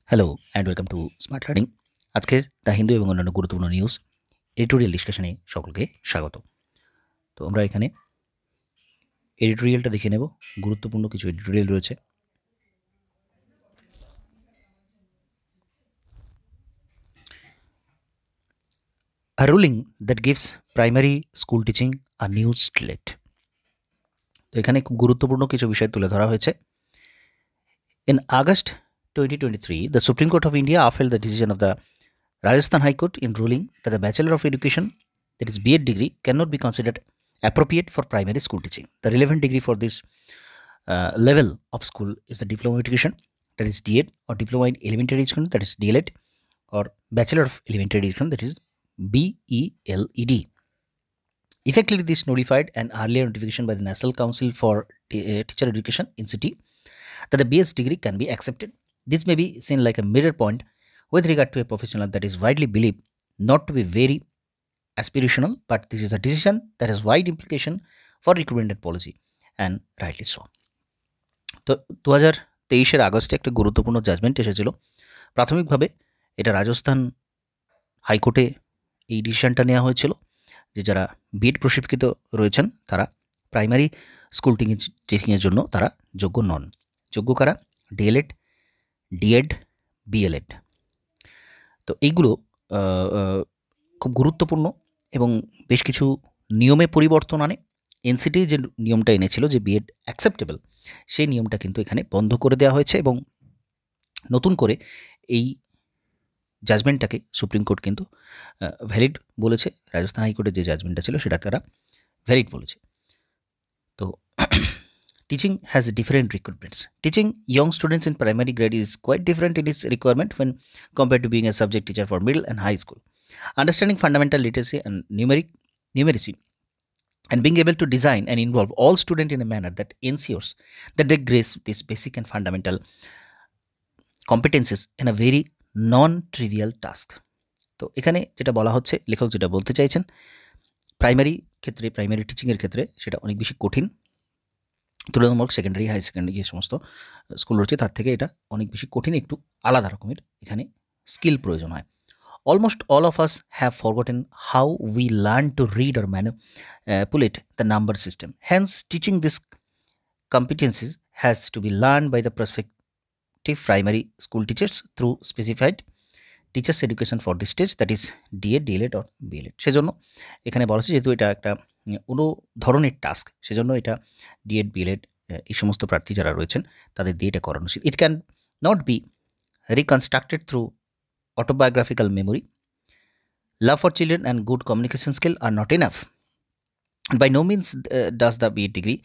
Hello and welcome to smart learning. আজকের the Hindu এবং অন্যান্য গুরুত্বপূর্ণ নিউজ এডিটোরিয়াল ডিসকাশনে সকলকে স্বাগত। তো আমরা এখানে এডিটোরিয়ালটা দেখে নেব। গুরুত্বপূর্ণ কিছু এডিটোরিয়াল রয়েছে। A ruling that gives primary school teaching a new slate. তো এখানে খুব গুরুত্বপূর্ণ কিছু বিষয় তুলে ধরা হয়েছে। In August 2023, the Supreme Court of India upheld the decision of the Rajasthan High Court in ruling that the Bachelor of Education, that is B.Ed degree, cannot be considered appropriate for primary school teaching. The relevant degree for this level of school is the Diploma of Education, that is D.Ed, or Diploma in Elementary Education, that is D.L.Ed, or Bachelor of Elementary Education, that is B.E.L.E.D. Effectively, this nullified an earlier notification by the National Council for Teacher Education (NCT) that the BS degree can be accepted. This may be seen like a mirror point with regard to a professional that is widely believed not to be very aspirational, but this is a decision that has wide implication for recruitment and policy, and rightly so. তো 2023 আগস্টে একটা গুরুত্বপূর্ণ judgement এসেছিল। প্রাথমিকভাবে এটা রাজস্থান হাইকোর্টে এই ডিসিশনটা নেওয়া হয়েছিল যে যারা বিএড প্রশিক্ষিত রয়েছেন তারা প্রাইমারি স্কুল টিচিংয়ের জন্য তারা যোগ্য নন। যোগ্য কারা? DElEd, DEd, BElEd. তো এইগুলো খুব গুরুত্বপূর্ণ এবং বেশ কিছু নিয়মে পরিবর্তন আনে। এনসিটি যে নিয়মটা এনেছিল যে বিএড অ্যাকসেপ্টেবল, সেই নিয়মটা কিন্তু এখানে বন্ধ করে দেওয়া হয়েছে এবং নতুন করে এই জাজমেন্টটাকে সুপ্রিম কোর্ট কিন্তু ভ্যালিড বলেছে। রাজস্থান হাইকোর্টের যে জাজমেন্টটা ছিল সেটা তারা ভ্যালিড বলেছে। তো teaching has different requirements. Teaching young students in primary grade is quite different in its requirement when compared to being a subject teacher for middle and high school. Understanding fundamental literacy and numeracy and being able to design and involve all students in a manner that ensures that they grasp these basic and fundamental competences in a very non-trivial task. তো এখানে যেটা বলা হচ্ছে, লেখক যেটা বলতে চাইছেন, primary টিচিংয়ের ক্ষেত্রে সেটা অনেক বেশি কঠিন তুলনামূলক সেকেন্ডারি, হাই সেকেন্ডারি যে সমস্ত স্কুল রয়েছে তার থেকে এটা অনেক বেশি কঠিন, একটু আলাদা রকমের এখানে স্কিল প্রয়োজন হয়। Almost all of us have forgotten how we learn to read or manipulate the number system. Hence teaching this competencies has to be learned by the prospective primary school teachers through specified teachers education for this stage, that is DED, DLED or BLED। সেজন্য এখানে বলা হচ্ছে যেহেতু এটা একটা অন্য ধরনের task, সেজন্য এটা ডিএড, বিএলএড এই সমস্ত প্রার্থী যারা রয়েছেন তাদের দিয়ে এটা করানো উচিত। It can not be reconstructed through autobiographical memory. Love for children and good communication skill are not enough. By no means does the BEd degree,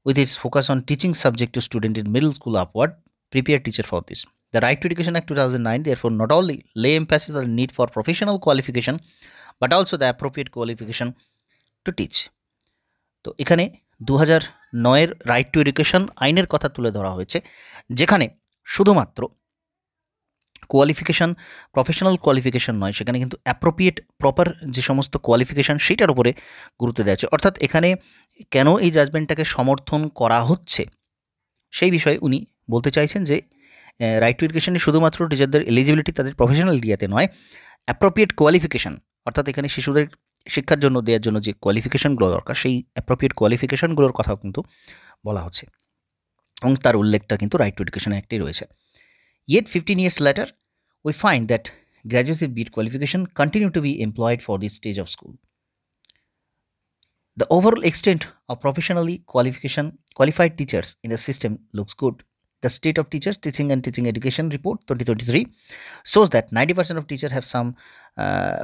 with its focus on teaching subject to student in middle school upward, prepare teacher for this. The Right to Education Act 2009 therefore not only lay emphasis on the need for professional qualification but also the appropriate qualification to teach. তো এখানে 2009-এর right two education আইনের কথা তুলে ধরা হয়েছে, যেখানে শুধুমাত্র qualification, professional qualification নয়, সেখানে কিন্তু অ্যাপ্রোপ্রিয়েট প্রপার যে সমস্ত কোয়ালিফিকেশান সেটার উপরে গুরুত্ব দেওয়া হচ্ছে। অর্থাৎ এখানে কেন এই জাজমেন্টটাকে সমর্থন করা হচ্ছে সেই বিষয়ে উনি বলতে চাইছেন যে রাইট টু এডুকেশনে শুধুমাত্র টিচারদের এলিজিবিলিটি তাদের প্রফেশনাল ইয়াতে নয়, অ্যাপ্রোপ্রিয়েট কোয়ালিফিকেশান, অর্থাৎ এখানে শিশুদের শিক্ষার জন্য দেওয়ার জন্য যে কোয়ালিফিকেশানগুলো দরকার সেই অ্যাপ্রোপ্রিয়েট কোয়ালিফিকেশানগুলোর কথাও কিন্তু বলা হচ্ছে এবং তার উল্লেখটা কিন্তু রাইট টু এডুকেশন অ্যাক্টেই রয়েছে। Yet 15 years later, we find that graduates with BEd qualification continue to be employed for this stage of school. The overall extent of professionally qualified teachers in the system looks good. The State of Teachers Teaching and Teaching Education Report 2023 shows that 90% of teachers have some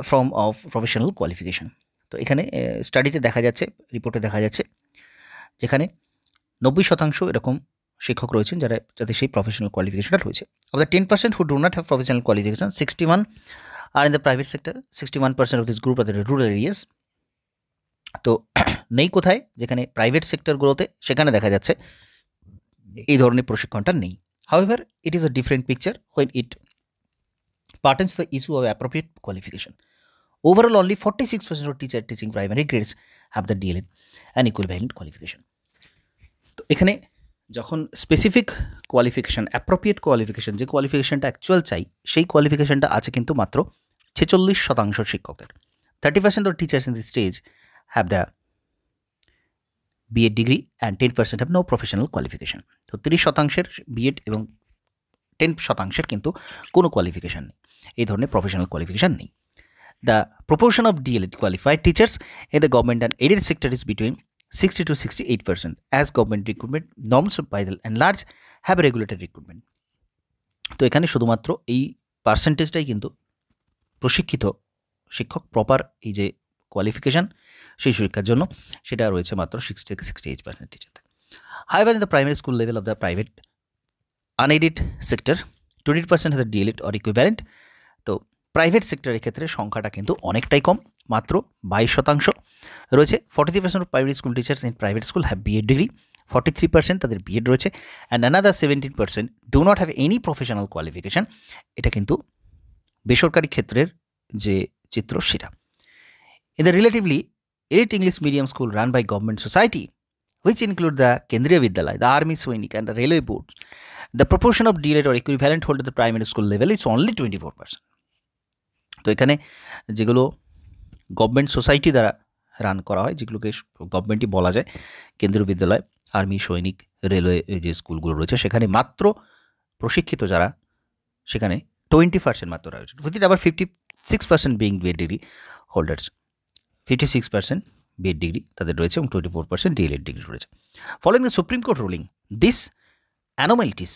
form of professional qualification. তো এখানে স্টাডিতে দেখা যাচ্ছে, রিপোর্টে দেখা যাচ্ছে, যেখানে 90% এরকম শিক্ষক রয়েছেন যাদের সেই প্রফেশনাল কোয়ালিফিকেশনটা রয়েছে। Of the 10% who do not have professional qualification, 61 are in the private sector, 61% of this group are the rural areas. তো নেই কোথায়? যেখানে প্রাইভেট সেক্টরগুলোতে, সেখানে দেখা যাচ্ছে এই ধরনের প্রশিক্ষণটা নেই। However, it is a different picture when it pertains to the issue of appropriate qualification. Overall, only 46% of teachers teaching primary grades have the DLED and equivalent qualification. তো এখানে যখন স্পেসিফিক কোয়ালিফিকেশান, অ্যাপ্রোপ্রিয়েট কোয়ালিফিকেশান, যে কোয়ালিফিকেশানটা actual চাই, সেই কোয়ালিফিকেশানটা আছে কিন্তু মাত্র 46% শিক্ষকের। 30% of teachers in this stage have the BEd degree and 10% have no professional qualification. তো 30% বিএড এবং 10% কিন্তু কোনো কোয়ালিফিকেশান নেই, এই ধরনের প্রফেশনাল কোয়ালিফিকেশান নেই। The proportion of DLED qualified teachers in the government and aided sector is between 60 to 68%, as government recruitment norms by and large have regulated recruitment. তো এখানে শুধুমাত্র এই পার্সেন্টেজটাই কিন্তু প্রশিক্ষিত শিক্ষক, প্রপার এই যে কোয়ালিফিকেশান সেই শিক্ষার জন্য, সেটা রয়েছে মাত্র 60 থেকে 68% টিচারদের। However, in the primary school level of the private unaided sector, 20% has a DLED or equivalent. তো প্রাইভেট সেক্টরের ক্ষেত্রে সংখ্যাটা কিন্তু অনেকটাই কম, মাত্র 22% রয়েছে। 43% of private school teachers in private school have BEd degree, 43% তাদের বিএড রয়েছে, and another 17% do not have any professional qualification. এটা কিন্তু বেসরকারি ক্ষেত্রের যে চিত্র সেটা। In the relatively elite English medium school run by government society, which include the Kendriya Vidyalaya, the Army Sainik and the Railway Board, the proportion of DLED or equivalent holder at the primary school level is only 24%. তো এখানে যেগুলো government society দ্বারা run করা হয়, যেগুলোকে গভর্নমেন্টই বলা যায়, কেন্দ্রীয় বিদ্যালয়, আর্মি, সৈনিক, রেলওয়ে যে স্কুলগুলো রয়েছে, সেখানে মাত্র প্রশিক্ষিত যারা, সেখানে 20% মাত্র রয়েছে। উইথ ইট আবার 56% being BEd degree holders, 56% BEd degree তাদের রয়েছে এবং 24% ডিএলএড ডিগ্রি রয়েছে। Following the supreme court ruling, this anomalies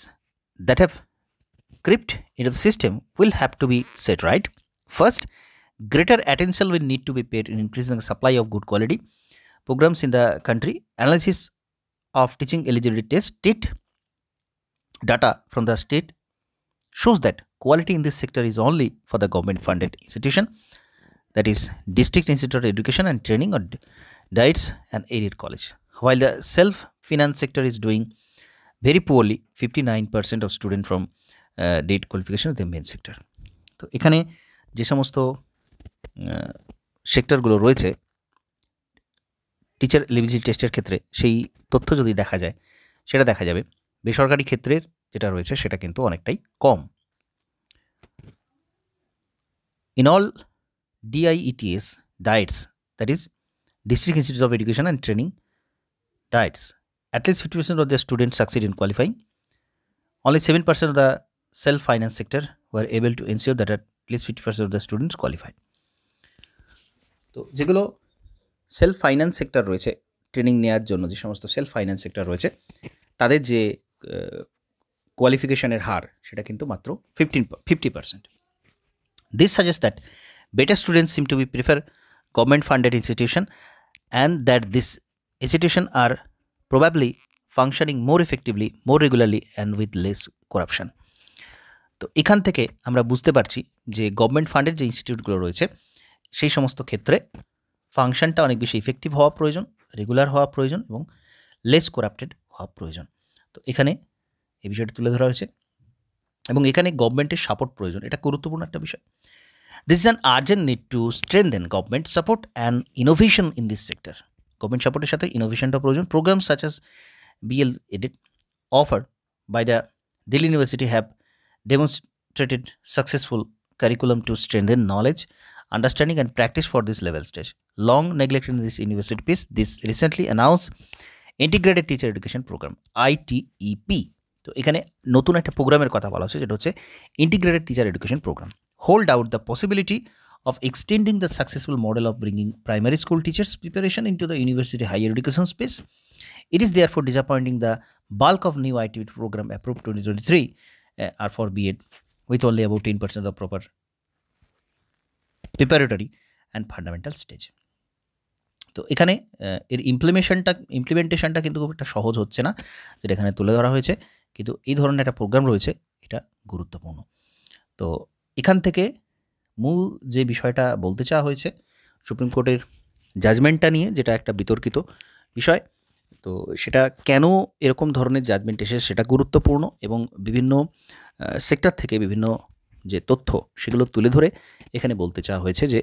that have crept into the system will have to be set right. First, greater attention will need to be paid in increasing the supply of good quality programs in the country. Analysis of teaching eligibility test state data from the state shows that quality in this sector is only for the government funded institution, that is District Institute of Education and Training or DIETS and aided college, while the self-finance sector is doing very poorly. 59% of students from DIET qualification of the main sector. তো এখানে যে সমস্ত সেক্টরগুলো রয়েছে teacher eligibility টেস্টের ক্ষেত্রে, সেই তথ্য যদি দেখা যায়, সেটা দেখা যাবে বেসরকারি ক্ষেত্রের যেটা রয়েছে সেটা কিন্তু অনেকটাই কম। In all DIETS, DIETS, that is District Institute of Education and Training, DIETS, at least 50% of the students succeed in qualifying. Only 7% of the self-finance sector were able to ensure that at least 50% of the students qualified. তো যেগুলো self finance sector রয়েছে, training নেওয়ার জন্য যে সমস্ত self finance sector রয়েছে, তাদের যে কোয়ালিফিকেশনের হার, সেটা কিন্তু মাত্র 50%. This suggests that better students seem to be prefer government funded institution, and that this institution are probably functioning more effectively, more regularly and with less corruption. তো এখান থেকে আমরা বুঝতে পারছি যে গভর্নমেন্ট ফান্ডের যে ইনস্টিটিউটগুলো রয়েছে, সেই সমস্ত ক্ষেত্রে ফাংশনটা অনেক বেশি ইফেক্টিভ হওয়া প্রয়োজন, রেগুলার হওয়া প্রয়োজন এবং লেস করাপ্টেড হওয়া প্রয়োজন। তো এখানে এই বিষয়টা তুলে ধরা হয়েছে এবং এখানে গভর্নমেন্টের সাপোর্ট প্রয়োজন, এটা গুরুত্বপূর্ণ একটা বিষয়। This is an urgent need to strengthen government support and innovation in this sector. Government সাপোর্টের সাথে ইনোভেশনটা প্রয়োজন। Programs such as BL Edit offered by the Delhi University have demonstrated successful curriculum to strengthen knowledge, understanding and practice for this level stage. Long neglected in this university piece, this recently announced Integrated Teacher Education Program, ITEP. তো এখানে নতুন একটা প্রোগ্রামের কথা বলা হচ্ছে, যেটা হচ্ছে integrated teacher education programme. Hold out the possibility of extending the successful model of bringing primary school teachers preparation into the university higher education space. It is therefore disappointing the bulk of new ITP program approved 2023 are for BEd, with only about 10% of proper preparatory and fundamental stage. তো এখানে এর ইমপ্লিমেন্টেশনটা কিন্তু খুব একটা সহজ হচ্ছে না, যেটা এখানে তুলে ধরা হয়েছে, কিন্তু এই ধরনের একটা প্রোগ্রাম রয়েছে, এটা গুরুত্বপূর্ণ। তো এখান থেকে মূল যে বিষয়টা বলতে চাওয়া হয়েছে সুপ্রিম কোর্টের জাজমেন্টটা নিয়ে, যেটা একটা বিতর্কিত বিষয়, তো সেটা কেন এরকম ধরনের জাজমেন্ট এসে সেটা গুরুত্বপূর্ণ, এবং বিভিন্ন সেক্টর থেকে বিভিন্ন যে তথ্য সেগুলো তুলে ধরে এখানে বলতে চাওয়া হয়েছে যে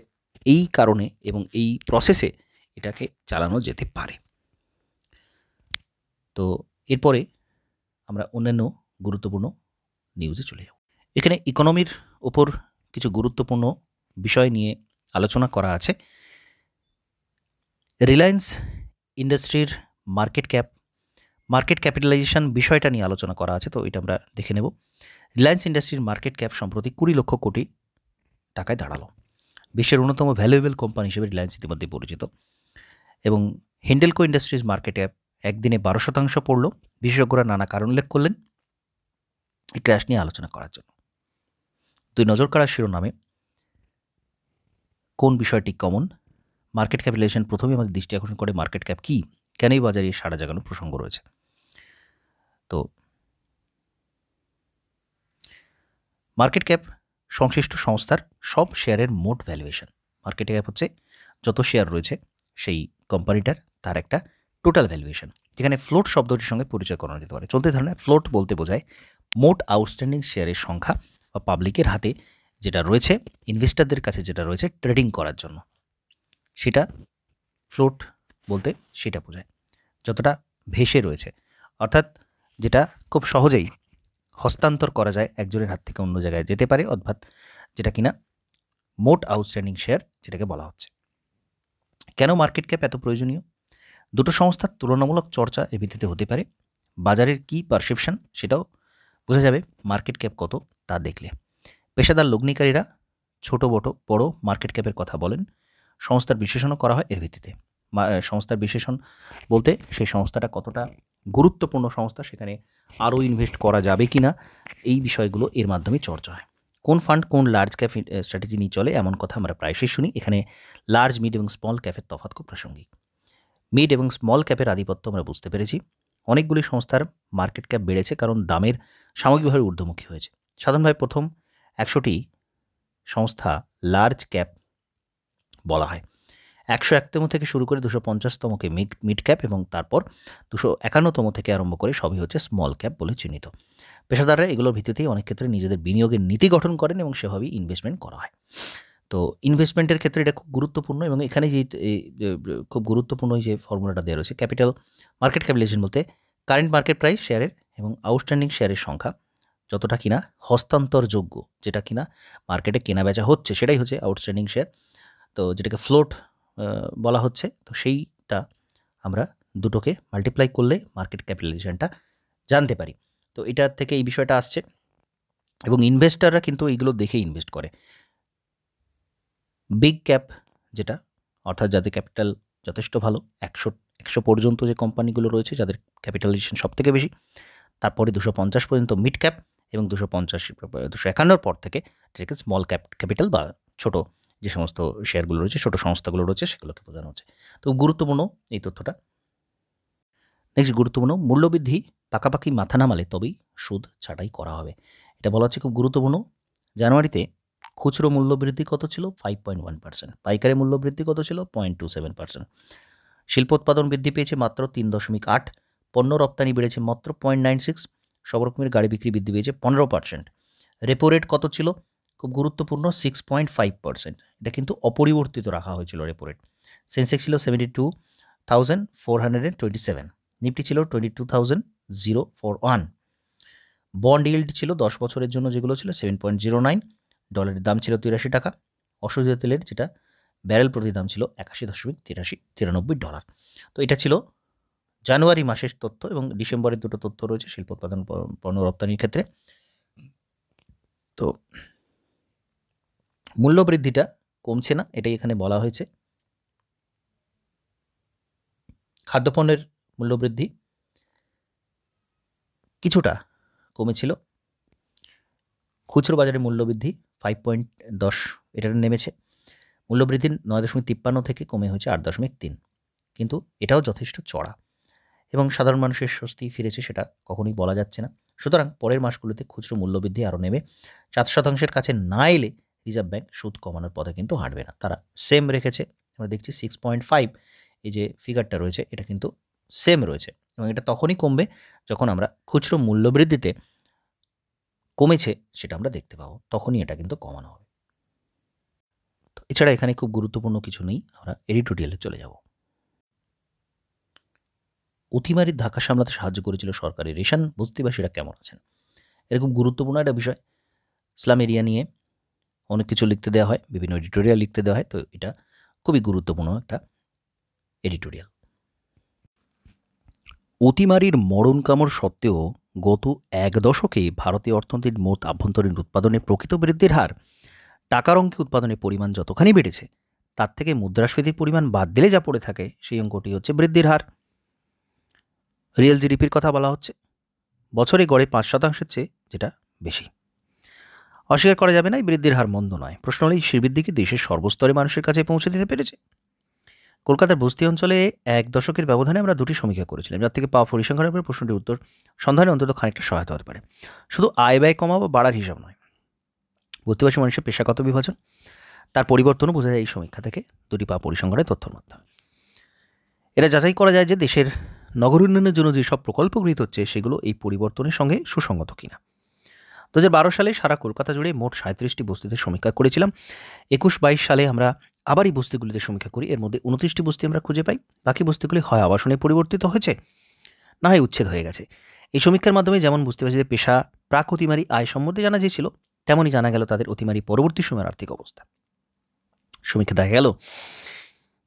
এই কারণে এবং এই প্রসেসে এটাকে চালানো যেতে পারে। তো এরপরে আমরা অন্যান্য গুরুত্বপূর্ণ নিউজে চলে যাব। এখানে ইকোনমির ওপর কিছু গুরুত্বপূর্ণ বিষয় নিয়ে আলোচনা করা আছে। রিলায়েন্স ইন্ডাস্ট্রির মার্কেট ক্যাপিটালাইজেশন বিষয়টা নিয়ে আলোচনা করা আছে, তো এটা আমরা দেখে নেব। রিলায়েন্স ইন্ডাস্ট্রির মার্কেট ক্যাপ সম্প্রতি 20 লক্ষ কোটি টাকায় দাঁড়ালো। বিশ্বের অন্যতম ভ্যালুয়েবল কোম্পানি হিসেবে রিলায়েন্স ইতিমধ্যে পরিচিত। এবং হিন্ডেলকো ইন্ডাস্ট্রিজ মার্কেট ক্যাপ একদিনে 12% পড়ল। বিশেষজ্ঞরা নানা কারণ উল্লেখ করলেন এই ক্র্যাশ নিয়ে আলোচনা করার জন্য। দুই নজর কাড়া শিরোনামে কোন বিষয়টি কমন? মার্কেট ক্যাপিটালাইজেশন প্রথমেই আমাদের দৃষ্টি আকর্ষণ করে মার্কেট ক্যাপ কী, কেনই বাজারে সাড়া জাগানোর প্রসঙ্গ রয়েছে। তো মার্কেট ক্যাপ সংশ্লিষ্ট সংস্থার সব শেয়ারের মোট ভ্যালুয়েশন। মার্কেট ক্যাপ হচ্ছে যত শেয়ার রয়েছে সেই কোম্পানিটার তার একটা টোটাল ভ্যালুয়েশন, যেখানে ফ্লোট শব্দটির সঙ্গে পরিচয় করানো যেতে পারে। চলতি ধারণায় ফ্লোট বলতে বোঝায় মোট আউটস্ট্যান্ডিং শেয়ারের সংখ্যা বা পাবলিকের হাতে যেটা রয়েছে, ইনভেস্টরদের কাছে যেটা রয়েছে ট্রেডিং করার জন্য, সেটা ফ্লোট বলতে সেটা বোঝায়। যতটা ভেসে রয়েছে, অর্থাৎ যেটা খুব সহজেই হস্তান্তর করা যায়, একজনের হাত থেকে অন্য জায়গায় যেতে পারে, অর্থাৎ যেটা কিনা মোট আউটস্ট্যান্ডিং শেয়ার যেটাকে বলা হচ্ছে। কেন মার্কেট ক্যাপ এত প্রয়োজনীয়? দুটো সংস্থার তুলনামূলক চর্চা এর ভিত্তিতে হতে পারে। বাজারের কী পারসেপশন সেটাও বোঝা যাবে মার্কেট ক্যাপ কত তা দেখলে। পেশাদার লগ্নিকারীরা ছোট বড় মার্কেট ক্যাপের কথা বলেন। সংস্থার বিশ্লেষণও করা হয় এর ভিত্তিতে। সংস্থার বিশ্লেষণ বলতে সেই সংস্থাটা কতটা গুরুত্বপূর্ণ সংস্থা, সেখানে আরও ইনভেস্ট করা যাবে কি না, এই বিষয়গুলো এর মাধ্যমে চর্চা হয়। কোন ফান্ড কোন লার্জ ক্যাপ স্ট্র্যাটেজি নিয়ে চলে, এমন কথা আমরা প্রায়শই শুনি। এখানে লার্জ, মিড এবং স্মল ক্যাপের তফাৎ খুব প্রাসঙ্গিক। মিড এবং স্মল ক্যাপের আধিপত্য আমরা বুঝতে পেরেছি। অনেকগুলি সংস্থার মার্কেট ক্যাপ বেড়েছে কারণ দামের সামগ্রিকভাবে ঊর্ধ্বমুখী হয়েছে। সাধারণভাবে প্রথম 100টি সংস্থা লার্জ ক্যাপ বলা হয়। 101তম থেকে শুরু করে 250তমকে মিড ক্যাপ এবং তারপর 251তম থেকে আরম্ভ করে সবই হচ্ছে স্মল ক্যাপ বলে চিহ্নিত। পেশাদাররা এগুলোর ভিত্তিতেই অনেক ক্ষেত্রে নিজেদের বিনিয়োগের নীতি গঠন করেন এবং সেভাবেই ইনভেস্টমেন্ট করা হয়। তো ইনভেস্টমেন্টের ক্ষেত্রে এটা খুব গুরুত্বপূর্ণ এবং এখানে যে খুব গুরুত্বপূর্ণ যে ফর্মুলাটা দেওয়া রয়েছে, মার্কেট ক্যাপিটালাইজেশন বলতে কারেন্ট মার্কেট প্রাইস শেয়ারের এবং আউটস্ট্যান্ডিং শেয়ারের সংখ্যা যতটা কিনা হস্তান্তরযোগ্য, যেটা কিনা মার্কেটে কেনা বেচা হচ্ছে, সেটাই হচ্ছে আউটস্ট্যান্ডিং শেয়ার। তো যেটাকে ফ্লোট বলা হচ্ছে, তো সেইটা আমরা দুটোকে মাল্টিপ্লাই করলে মার্কেট ক্যাপিটালাইজেশনটা জানতে পারি। তো এটার থেকে এই বিষয়টা আসছে এবং ইনভেস্টাররা কিন্তু এইগুলো দেখে ইনভেস্ট করে। বিগ ক্যাপ যেটা, অর্থাৎ যাদের ক্যাপিটাল যথেষ্ট ভালো, 100 পর্যন্ত যে কোম্পানিগুলো রয়েছে যাদের ক্যাপিটালাইজেশন সব থেকে বেশি, তারপরে 250 পর্যন্ত মিড ক্যাপ এবং 251 পর থেকে যেটাকে স্মল ক্যাপিটাল বা ছোট যে সমস্ত শেয়ারগুলো রয়েছে, ছোট সংস্থাগুলো রয়েছে, সেগুলোকে বোঝানো হচ্ছে। তো গুরুত্বপূর্ণ এই তথ্যটা। নেক্সট গুরুত্বপূর্ণ, মূল্যবৃদ্ধি পাকাপাকি মাথা নামালে তবেই সুদ ছাঁটাই করা হবে। এটা বলা হচ্ছে খুব গুরুত্বপূর্ণ। জানুয়ারিতে খুচরো মূল্যবৃদ্ধি কত ছিল? 5.1%। পাইকারি মূল্যবৃদ্ধি কত ছিল? 0.27%। শিল্পোৎপাদন বৃদ্ধি পেয়েছে মাত্র 3.8। পণ্য রপ্তানি বেড়েছে মাত্র 0.96। সব রকমের গাড়ি বিক্রি বৃদ্ধি পেয়েছে 15%। রেপো রেট কত ছিল? খুব গুরুত্বপূর্ণ, 6.5%। এটা কিন্তু অপরিবর্তিত রাখা হয়েছিল রেপো রেট। সেন্সেক্স ছিল 72,427। নিফটি ছিল 22,041। বন্ড ইল্ড ছিল 10 বছরের জন্য যেগুলো ছিল 7.09। ডলারের দাম ছিল 83 টাকা। অসহযোগ তেলের যেটা ব্যারেল প্রতি দাম ছিল 81.93 ডলার। তো এটা ছিল জানুয়ারি মাসের তথ্য এবং ডিসেম্বরের দুটো তথ্য রয়েছে শিল্প উৎপাদন পণ্য রপ্তানির ক্ষেত্রে। তো মূল্যবৃদ্ধিটা কমছে না, এটাই এখানে বলা হয়েছে। খাদ্যপণ্যের মূল্যবৃদ্ধি কিছুটা কমেছিল। খুচরো বাজারে মূল্যবৃদ্ধি 5.10 এটা নেমেছে। মূল্যবৃদ্ধি 9.53 থেকে কমে হয়েছে 8.3, কিন্তু এটাও যথেষ্ট চড়া এবং সাধারণ মানুষের স্বস্তি ফিরেছে সেটা কখনোই বলা যাচ্ছে না। সুতরাং পরের মাসগুলোতে খুচরো মূল্যবৃদ্ধি আরও নেমে 4% কাছে না এলে রিজার্ভ ব্যাঙ্ক সুদ কমানোর পথে কিন্তু হাঁটবে না, তারা সেম রেখেছে। আমরা দেখছি 6.5 এই যে ফিগারটা রয়েছে এটা কিন্তু সেম রয়েছে এবং এটা তখনই কমবে যখন আমরা খুচরো মূল্যবৃদ্ধিতে কমেছে সেটা আমরা দেখতে পাবো, তখনই এটা কিন্তু কমানো হবে। তো এছাড়া এখানে খুব গুরুত্বপূর্ণ কিছু নেই, আমরা এডিটোরিয়ালে চলে যাব। অতিমারির ধাক্কা সামলাতে সাহায্য করেছিল সরকারি রেশন, বস্তিবাসীরা কেমন আছেন? এটা খুব গুরুত্বপূর্ণ একটা বিষয়। স্লাম এরিয়া নিয়ে অনেক কিছু লিখতে দেওয়া হয়, বিভিন্ন এডিটোরিয়াল লিখতে দেওয়া হয়, তো এটা খুবই গুরুত্বপূর্ণ একটা এডিটোরিয়াল। অতিমারির মরণ কামড় সত্ত্বেও গত ১ দশকে ভারতীয় অর্থনীতির মোট আভ্যন্তরীণ উৎপাদনের প্রকৃত বৃদ্ধির হার, টাকার অঙ্কে উৎপাদনের পরিমাণ যতখানি বেড়েছে, তার থেকে মুদ্রাস্ফীতির পরিমাণ বাদ দিলে যা পড়ে থাকে সেই অঙ্কটি হচ্ছে বৃদ্ধির হার। রিয়েল জিডিপির কথা বলা হচ্ছে, বছরে গড়ে ৫% চেয়ে যেটা বেশি। অস্বীকার করা যাবে না এই বৃদ্ধির হার মন্দ নয়। প্রশ্ন হলো, এই বৃদ্ধি কি দেশের সর্বস্তরে মানুষের কাছে পৌঁছে দিতে পেরেছে? কলকাতার বস্তি অঞ্চলে ১ দশকের ব্যবধানে আমরা 2টি সমীক্ষা করেছিলাম, যার থেকে পাওয়া পরিসংখ্যানের উপর প্রশ্নটির উত্তর সন্ধানে অন্তত খানিকটা সহায়তা হতে পারে। শুধু আয় ব্যয় কমা বা বাড়ার হিসাব নয়, বস্তিবাসী মানুষের পেশাগত বিভাজন, তার পরিবর্তনও বোঝা যায় এই সমীক্ষা থেকে 2টি পাওয়া পরিসংখ্যানের তথ্যের মাধ্যমে। এটা যাচাই করা যায় যে দেশের নগর উন্নয়নের জন্য যেসব প্রকল্প গৃহীত হচ্ছে সেগুলো এই পরিবর্তনের সঙ্গে সুসংগত কিনা। 2012 সালে সারা কলকাতা জুড়ে মোট 37টি বস্তিতে সমীক্ষা করেছিলাম। 21-22 সালে আমরা আবার এই বস্তিগুলিতে সমীক্ষা করি। এর মধ্যে 29টি বস্তি আমরা খুঁজে পাই। বাকি বস্তিগুলি হয় আবাসনে পরিবর্তিত হয়েছে, না হয় উচ্ছেদ হয়ে গেছে। এই সমীক্ষার মাধ্যমে যেমন বস্তিবাসীদের পেশা, প্রাক অতিমারি আয় সম্বন্ধে জানা গিয়েছিল, তেমনই জানা গেল তাদের অতিমারি পরবর্তী সময়ের আর্থিক অবস্থা। সমীক্ষা দেখা গেল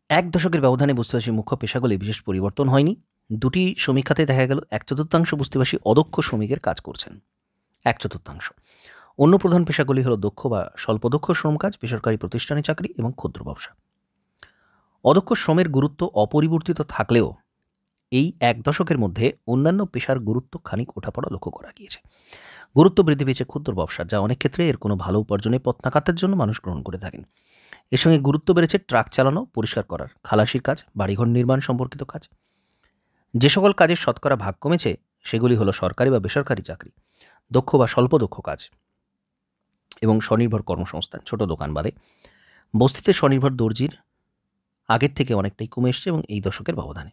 1 দশকের ব্যবধানে বস্তিবাসীর মুখ্য পেশাগুলি বিশেষ পরিবর্তন হয়নি। 2টি সমীক্ষাতে দেখা গেল 1/4 বস্তিবাসী অদক্ষ শ্রমিকের কাজ করছেন, 1/4। অন্য প্রধান পেশাগুলি হলো দক্ষ বা স্বল্পদক্ষ শ্রম কাজ, বেসরকারি প্রতিষ্ঠানে চাকরি এবং ক্ষুদ্র ব্যবসা। অদক্ষ শ্রমের গুরুত্ব অপরিবর্তিত থাকলেও এই 1 দশকের মধ্যে অন্যান্য পেশার গুরুত্ব খানিক ওঠাপড়া লক্ষ্য করা গিয়েছে। গুরুত্ব বৃদ্ধি পেয়েছে ক্ষুদ্র ব্যবসা, যা অনেক ক্ষেত্রে এর কোনো ভালো উপার্জনের পথ নাকাতের জন্য মানুষ গ্রহণ করে থাকেন। এর সঙ্গে গুরুত্ব বেড়েছে ট্রাক চালানো, পরিষ্কার করার, খালাসির কাজ, বাড়িঘর নির্মাণ সম্পর্কিত কাজ। যে সকল কাজের শতকরা ভাগ কমেছে সেগুলি হলো সরকারি বা বেসরকারি চাকরি, দক্ষ বা স্বল্প দক্ষ কাজ এবং স্বনির্ভর কর্মসংস্থান, ছোট দোকান বাদে। বস্তিতে স্বনির্ভর দর্জির আগের থেকে অনেকটাই কমে এসেছে এবং এই দশকের ব্যবধানে।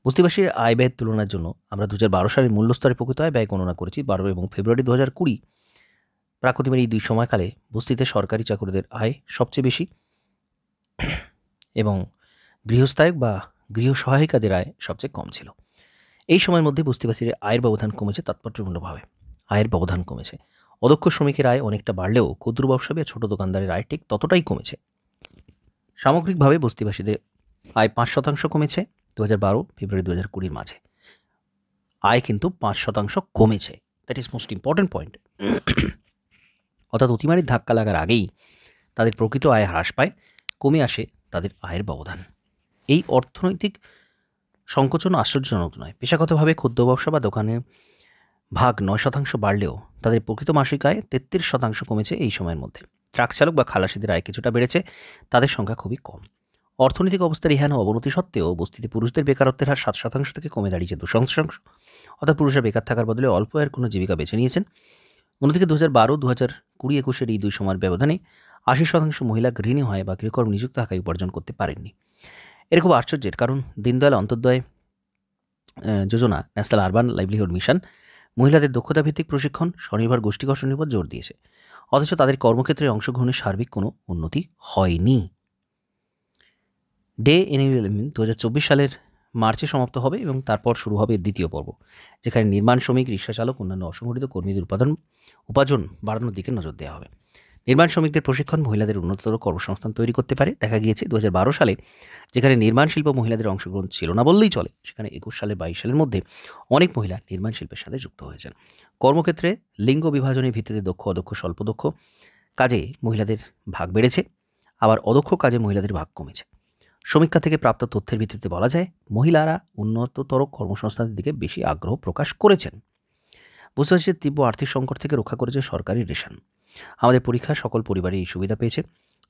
বস্তিবাসীর আয় ব্যয়ের তুলনার জন্য আমরা 2012 সালের মূল্যস্তরে প্রকৃত আয় ব্যয় গণনা করেছি। 12 এবং ফেব্রুয়ারি 2020 প্রাকতিমের এই 2 সময়কালে বস্তিতে সরকারি চাকরিদের আয় সবচেয়ে বেশি এবং গৃহস্থায়ক বা গৃহ সহায়িকাদের আয় সবচেয়ে কম ছিল। এই সময়ের মধ্যে বস্তিবাসীর আয়ের ব্যবধান কমেছে তাৎপর্যপূর্ণভাবে। আয়ের ব্যবধান কমেছে। অদক্ষ শ্রমিকের আয় অনেকটা বাড়লেও ক্ষুদ্র ব্যবসায়ী বা ছোট দোকানদারের আয় ঠিক ততটাই কমেছে। সামগ্রিকভাবে বস্তিবাসীদের আয় 5% কমেছে 2012 ফেব্রুয়ারি 2020 মাঝে। আয় কিন্তু 5% কমেছে। That is most important point. অর্থাৎ অতিমারির ধাক্কা লাগার আগেই তাদের প্রকৃত আয় হ্রাস পায়, কমে আসে তাদের আয়ের ব্যবধান। এই অর্থনৈতিক সংকোচন আশ্চর্যজনক নয়। পেশাগতভাবে ক্ষুদ্র ব্যবসা বা দোকানের ভাগ 9% বাড়লেও তাদের প্রকৃত মাসিক আয় 33% কমেছে এই সময়ের মধ্যে। ট্রাক চালক বা খালাসিদের আয় কিছুটা বেড়েছে, তাদের সংখ্যা খুবই কম। অর্থনৈতিক অবস্থার ইহান অবনতি সত্ত্বেও বস্তিতে পুরুষদের বেকারত্বের হার 7% থেকে কমে দাঁড়িয়েছে 2%। অর্থাৎ পুরুষরা বেকার থাকার বদলে অল্প আয়ের কোনো জীবিকা বেছে নিয়েছেন। অন্যদিকে 2012, 2020-21 এই 2 সময়ের ব্যবধানে 80% মহিলা গৃহিণী হয় বা গৃহকর্ম নিযুক্ত থাকায় উপার্জন করতে পারেননি। এর খুব আশ্চর্যের কারণ দীনদয়াল অন্তোদয় যোজনা, ন্যাশনাল আরবান লাইভলিহুড মিশন মহিলাদের দক্ষতা ভিত্তিক প্রশিক্ষণ, স্বনির্ভর গোষ্ঠী গঠনের উপর জোর দিয়েছে, অথচ তাদের কর্মক্ষেত্রে অংশগ্রহণের সার্বিক কোনো উন্নতি হয়নি। ডে এনএলএম 2024 সালের মার্চে সমাপ্ত হবে এবং তারপর শুরু হবে দ্বিতীয় পর্ব, যেখানে নির্মাণ শ্রমিক, রিক্সা চালক, অন্যান্য অসংগঠিত কর্মীদের উপার্জন বাড়ানোর দিকে নজর দেওয়া হবে। নির্মাণ শ্রমিকদের প্রশিক্ষণ মহিলাদের উন্নততর কর্মসংস্থান তৈরি করতে পারে। দেখা গিয়েছে 2012 সালে যেখানে নির্মাণ শিল্প মহিলাদের অংশগ্রহণ ছিল না বললেই চলে, সেখানে 21 সালে 22 সালের মধ্যে অনেক মহিলা নির্মাণ শিল্পের সাথে যুক্ত হয়েছেন। কর্মক্ষেত্রে লিঙ্গ বিভাজনের ভিত্তিতে দক্ষ, অদক্ষ, স্বল্পদক্ষ কাজে মহিলাদের ভাগ বেড়েছে, আবার অদক্ষ কাজে মহিলাদের ভাগ কমেছে। সমীক্ষা থেকে প্রাপ্ত তথ্যের ভিত্তিতে বলা যায় মহিলারা উন্নততর কর্মসংস্থানের দিকে বেশি আগ্রহ প্রকাশ করেছেন। বস্তিবাসীর তীব্র আর্থিক সংকট থেকে রক্ষা করেছে সরকারি রেশন। আমাদের পরীক্ষা সকল পরিবারই এই সুবিধা পেয়েছে,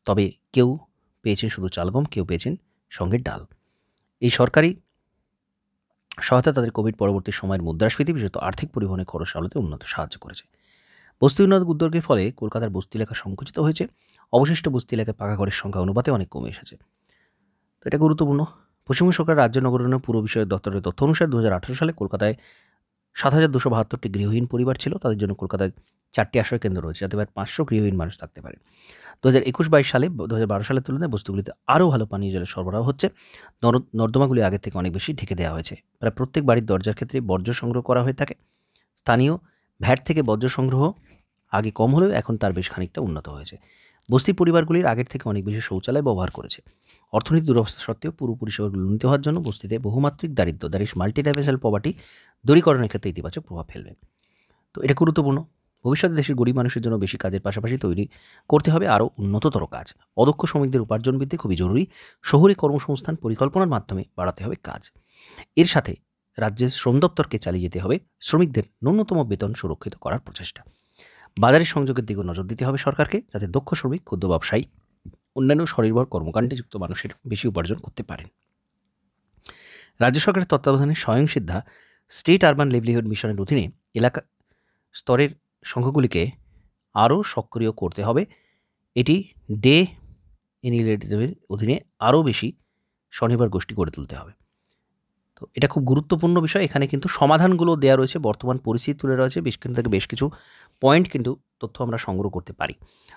তবে কেউ পেয়েছেন শুধু চালগম, কেউ পেয়েছেন সঙ্গে ডাল। এই সরকারি সহায়তা তাদের কোভিড পরবর্তী সময়ের মুদ্রাস্ফীতি, বিশেষত আর্থিক পরিবহনের খরচ সামলাতে উন্নত সাহায্য করেছে। বস্তি উন্নয়ন উদ্যোগের ফলে কলকাতার বস্তি এলাকা সংকুচিত হয়েছে, অবশিষ্ট বস্তি এলাকায় পাকা ঘরের সংখ্যা অনুপাতে অনেক কমে এসেছে। তো এটা গুরুত্বপূর্ণ। পশ্চিমবঙ্গ সরকার রাজ্য নগর উন্নয়ন পুর বিষয়ক দপ্তরের তথ্য অনুসারে 2018 সালে কলকাতায় 7,272টি গৃহহীন পরিবার ছিল। তাদের জন্য কলকাতায় 4টি আশ্রয় কেন্দ্র রয়েছে, যাতে প্রায় 500 গৃহহীন মানুষ থাকতে পারে। 2021-22 সালে 2012 সালের তুলনায় বস্তিগুলিতে আরও ভালো পানীয় জলের সরবরাহ হচ্ছে। নর্দমাগুলি আগের থেকে অনেক বেশি ঢেকে দেওয়া হয়েছে। প্রায় প্রত্যেক বাড়ির দরজার ক্ষেত্রে বর্জ্য সংগ্রহ করা হয়ে থাকে। স্থানীয় ভ্যাট থেকে বর্জ্য সংগ্রহ আগে কম হলেও এখন তার বেশ খানিকটা উন্নত হয়েছে। বস্তি পরিবারগুলির আগের থেকে অনেক বেশি শৌচালয় ব্যবহার করেছে। অর্থনৈতিক দুরবস্থা সত্ত্বেও পুরো পরিষেবাগুলো উন্নীত হওয়ার জন্য বস্তিতে বহুমাত্রিক দারিদ্র্য দ্যাট ইজ মাল্টিডাইমেনশনাল পভার্টি দূরীকরণের ক্ষেত্রে ইতিবাচক প্রভাব ফেলবে। তো এটা গুরুত্বপূর্ণ। ভবিষ্যতে দেশের গরিব মানুষের জন্য বেশি কাজের পাশাপাশি তৈরি করতে হবে আরও উন্নততর কাজ। অদক্ষ শ্রমিকদের উপার্জন বৃদ্ধি খুবই জরুরি। শহুরে কর্মসংস্থান পরিকল্পনার মাধ্যমে বাড়াতে হবে কাজ। এর সাথে রাজ্যের শ্রম দপ্তরকে চালিয়ে যেতে হবে শ্রমিকদের ন্যূনতম বেতন সুরক্ষিত করার প্রচেষ্টা। বাজারের সংযোগের দিকেও নজর দিতে হবে সরকারকে, যাতে দক্ষ শ্রমিক, ক্ষুদ্র ব্যবসায়ী, অন্যান্য স্বনির্ভর কর্মকাণ্ডে যুক্ত মানুষের বেশি উপার্জন করতে পারেন। রাজ্য সরকারের তত্ত্বাবধানে স্বয়ংসিদ্ধা স্টেট আরবান লিভলিহুড মিশনের অধীনে এলাকা স্তরের সংঘগুলিকে আরও সক্রিয় করতে হবে। এটি ডে ইনিশিয়েটিভের অধীনে আরও বেশি স্বনির্ভর গোষ্ঠী গড়ে তুলতে হবে। তো এটা খুব গুরুত্বপূর্ণ বিষয়। এখানে কিন্তু সমাধানগুলো দেওয়া রয়েছে, বর্তমান পরিস্থিতি তুলে রয়েছে, বেশ কিছু পয়েন্ট কিন্তু তথ্য আমরা সংগ্রহ করতে পারি।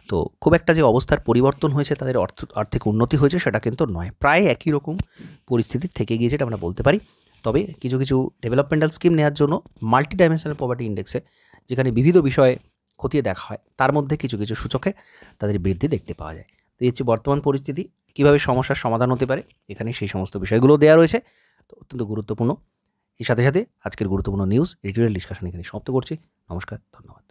তো খুব একটা যে অবস্থার পরিবর্তন হয়েছে, তাদের আর্থিক উন্নতি হয়েছে সেটা কিন্তু নয়, প্রায় একই রকম পরিস্থিতি থেকে গিয়েছে এটা আমরা বলতে পারি। তবে কিছু কিছু ডেভেলপমেন্টাল স্কিম নেওয়ার জন্য মাল্টি ডাইমেনশনাল পভার্টি ইন্ডেক্সে, যেখানে বিবিধ বিষয়ে খতিয়ে দেখা হয়, তার মধ্যে কিছু কিছু সূচকে তাদের বৃদ্ধি দেখতে পাওয়া যায়। তো এই হচ্ছে বর্তমান পরিস্থিতি, কীভাবে সমস্যার সমাধান হতে পারে, এখানে সেই সমস্ত বিষয়গুলো দেওয়া রয়েছে। তো অত্যন্ত গুরুত্বপূর্ণ। এর সাথে সাথে আজকের গুরুত্বপূর্ণ নিউজ এডিটোরিয়াল ডিসকাশন এখানে সমাপ্ত করছি। নমস্কার, ধন্যবাদ।